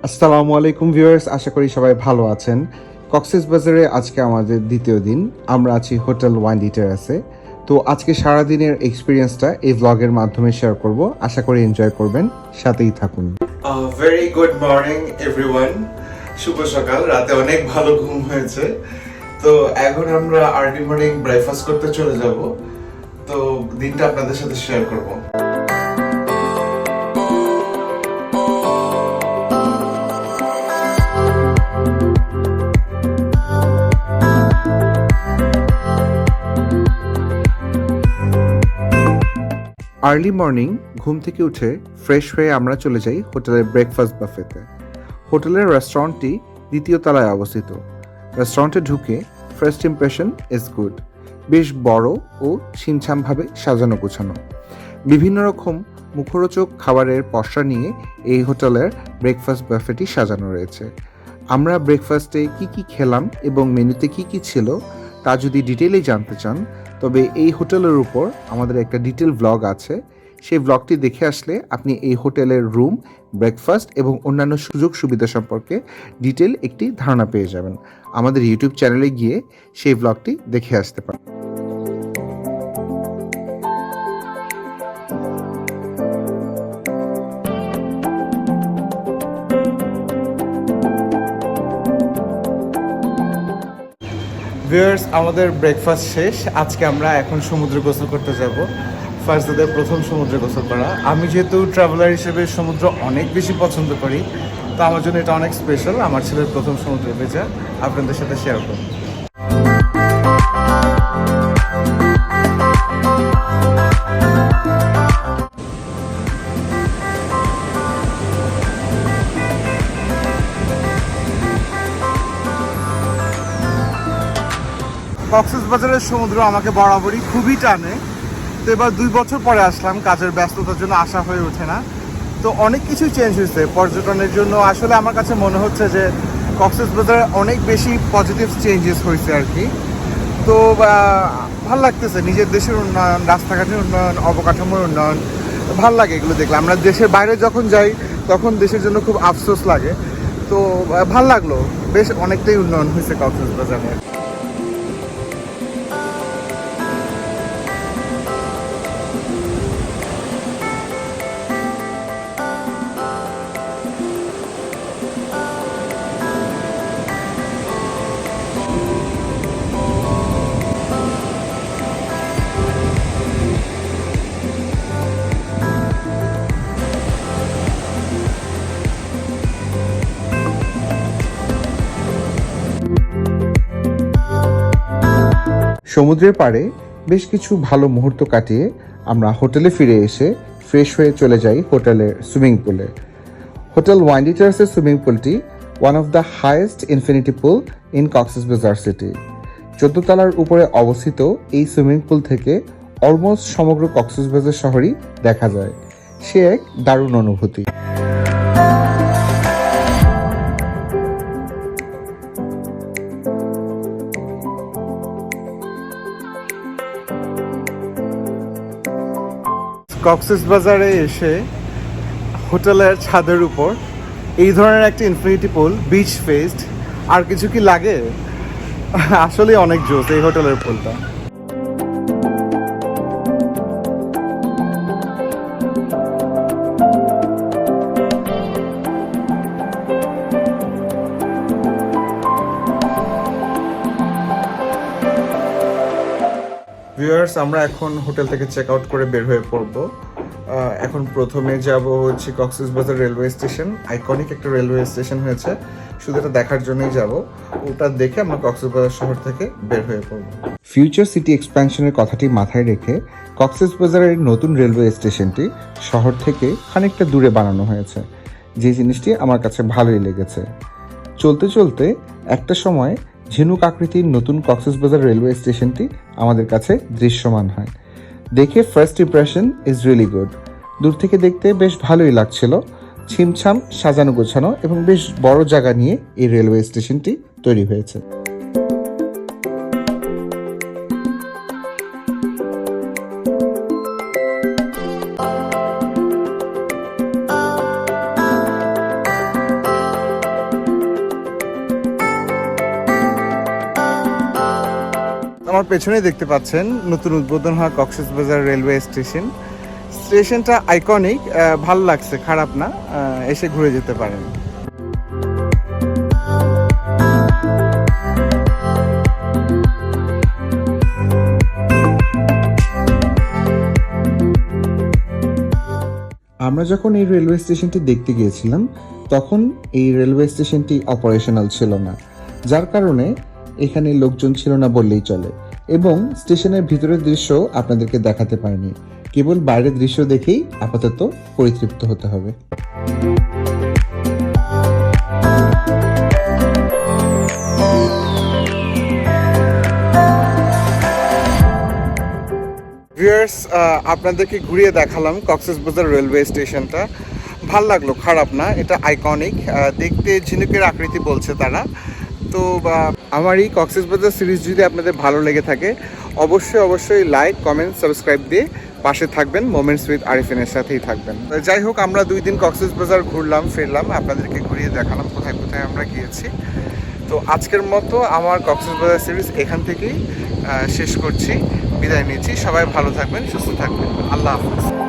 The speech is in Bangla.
আসসালামু আলাইকুম ভিউয়ার্স, আশা করি সবাই ভালো আছেন। কক্সবাজারে আজকে আমাদের দ্বিতীয় দিন। আমরা আছি হোটেল ওয়াইন্ডি টেরাসে। তো আজকে সারাদিনের এক্সপিরিয়েন্সটা এই ব্লগের মাধ্যমে শেয়ার করব। আশা করি এনজয় করবেন, সাথেই থাকুন। Very good morning everyone. শুভ সকাল। রাতে অনেক ভালো ঘুম হয়েছে। তো এখন আমরা আর্লি মর্নিং ব্রেকফাস্ট করতে চলে যাব। তো দিনটা আপনাদের সাথে শেয়ার করব। আর্লি মর্নিং ঘুম থেকে উঠে ফ্রেশ হয়ে আমরা চলে যাই হোটেলের ব্রেকফাস্ট বাফেতে। হোটেলের রেস্টুরেন্টটি দ্বিতীয় তলায় অবস্থিত। রেস্টুরেন্টে ঢুকে ফার্স্ট ইমপ্রেশন ইজ গুড। বেশ বড় ও ছিমছামভাবে সাজানো গোছানো। বিভিন্ন রকম মুখরোচক খাবারের পসরা নিয়ে এই হোটেলের ব্রেকফাস্ট বাফেটি সাজানো রয়েছে। আমরা ব্রেকফাস্টে কি খেলাম এবং মেনুতে কি ছিল তা যদি ডিটেইলে জানতে চান, তবে এই হোটেলের উপর আমাদের একটা ডিটেল ব্লগ আছে। সেই ব্লগটি দেখে আসলে আপনি এই হোটেলের রুম, ব্রেকফাস্ট এবং অন্যান্য সুযোগ সুবিধা সম্পর্কে ডিটেল একটি ধারণা পেয়ে যাবেন। আমাদের ইউটিউব চ্যানেলে গিয়ে সেই ব্লগটি দেখে আসতে পারেন। ভিউয়ার্স, আমাদের ব্রেকফাস্ট শেষ। আজকে আমরা এখন সমুদ্রে গোসল করতে যাব। ফার্স্ট ডেতে প্রথম সমুদ্রে গোসল করা। আমি যেহেতু ট্রাভেলার হিসেবে সমুদ্র অনেক বেশি পছন্দ করি, তো আমার জন্য এটা অনেক স্পেশাল। আমার ছেলের প্রথম সমুদ্রে ভেজা আপনাদের সাথে শেয়ার করব। কক্সবাজারের সমুদ্র আমাকে বরাবরই খুবই টানে। তো এবার 2 বছর পরে আসলাম, কাজের ব্যস্ততার জন্য আসা হয়ে ওঠে না। তো অনেক কিছুই চেঞ্জ হয়েছে পর্যটনের জন্য। আসলে আমার কাছে মনে হচ্ছে যে কক্সবাজারে অনেক বেশি পজিটিভ চেঞ্জেস হয়েছে আর কি। তো ভাল লাগতেছে। নিজের দেশের উন্নয়ন, রাস্তাঘাটের উন্নয়ন, অবকাঠামোর উন্নয়ন ভাল লাগে এগুলো দেখলে। আমরা দেশের বাইরে যখন যাই তখন দেশের জন্য খুব আফসোস লাগে। তো ভাল লাগলো, বেশ অনেকটাই উন্নয়ন হয়েছে কক্সবাজারে। সমুদ্রের পাড়ে বেশ কিছু ভালো মুহূর্ত কাটিয়ে আমরা হোটেলে ফিরে এসে ফ্রেশ হয়ে চলে যাই হোটেলের সুইমিং পুলে। হোটেল ওয়াইন্ডি টেরাসের সুইমিং পুলটি one of the highest infinity pool in Cox's Bazar city. 14 তলার উপরে অবস্থিত এই সুইমিং পুল থেকে অলমোস্ট সমগ্র কক্সবাজার শহরই দেখা যায়। সে এক দারুণ অনুভূতি। কক্সবাজারে এসে হোটেলের ছাদের উপর এই ধরনের একটা ইনফিনিটি পুল, বিচ ফেসড, আর কিছু কি লাগে? আসলে অনেক জোস এই হোটেলের পুলটা। ভিউয়ার্স, আমরা এখন হোটেল থেকে চেক আউট করে বের হয়ে পড়বো। এখন প্রথমে যাব হচ্ছে কক্সবাজার রেলওয়ে স্টেশন। আইকনিক একটা রেলওয়ে স্টেশন হয়েছে, শুধু এটা দেখার জন্যই যাব। ওটা দেখে আমরা কক্সবাজার শহর থেকে বের হয়ে পড়ব। ফিউচার সিটি এক্সপ্যানশনের কথাটি মাথায় রেখে কক্সবাজারের নতুন রেলওয়ে স্টেশনটি শহর থেকে খানিকটা দূরে বানানো হয়েছে, যে জিনিসটি আমার কাছে ভালোই লেগেছে। চলতে চলতে একটা সময় ঝিনুক আকৃতির নতুন কক্সবাজার রেলওয়ে স্টেশনটি আমাদের কাছে দৃশ্যমান হয়। দেখে first impression is really good. দূর থেকে দেখতে বেশ ভালোই লাগছিল। ছিমছাম, সাজানো গোছানো এবং বেশ বড় জায়গা নিয়ে এই রেলওয়ে স্টেশনটি তৈরি হয়েছে। আমার পেছনেই দেখতে পাচ্ছেন নতুন উদ্বোধন হওয়া কক্সবাজার রেলওয়ে স্টেশন। স্টেশনটা আইকনিক, ভালো লাগছে, খারাপ না, এসে ঘুরে যেতে পারেন। আমরা যখন এই রেলওয়ে স্টেশনটি দেখতে গিয়েছিলাম তখন এই রেলওয়ে স্টেশনটি অপারেশনাল ছিল না, যার কারণে এখানে লোকজন ছিল না বললেই চলে, এবং স্টেশনের ভিতরের দৃশ্য আপনাদেরকে দেখাতে পারিনি। কেবল বাইরের দৃশ্য দেখেই আপাতত পরিতৃপ্ত হতে হবে। ভিউয়ার্স, আপনাদেরকে ঘুরিয়ে দেখালাম কক্সবাজার রেলওয়ে স্টেশনটা। ভাল লাগলো, খারাপ না, এটা আইকনিক, দেখতে ঝিনুকের আকৃতি বলছে তারা। তো আমার এই কক্সবাজার সিরিজ যদি আপনাদের ভালো লেগে থাকে অবশ্যই লাইক, কমেন্ট, সাবস্ক্রাইব দিয়ে পাশে থাকবেন। মোমেন্টস উইথ আরিফিনের সাথেই থাকবেন। যাই হোক, আমরা 2 দিন কক্সবাজার ঘুরলাম ফিরলাম, আপনাদেরকে ঘুরিয়ে দেখালাম কোথায় কোথায় আমরা গিয়েছি। তো আজকের মতো আমার কক্সবাজার সিরিজ এখান থেকেই শেষ করছি, বিদায় নিচ্ছি। সবাই ভালো থাকবেন, সুস্থ থাকবেন। আল্লাহ হাফেজ।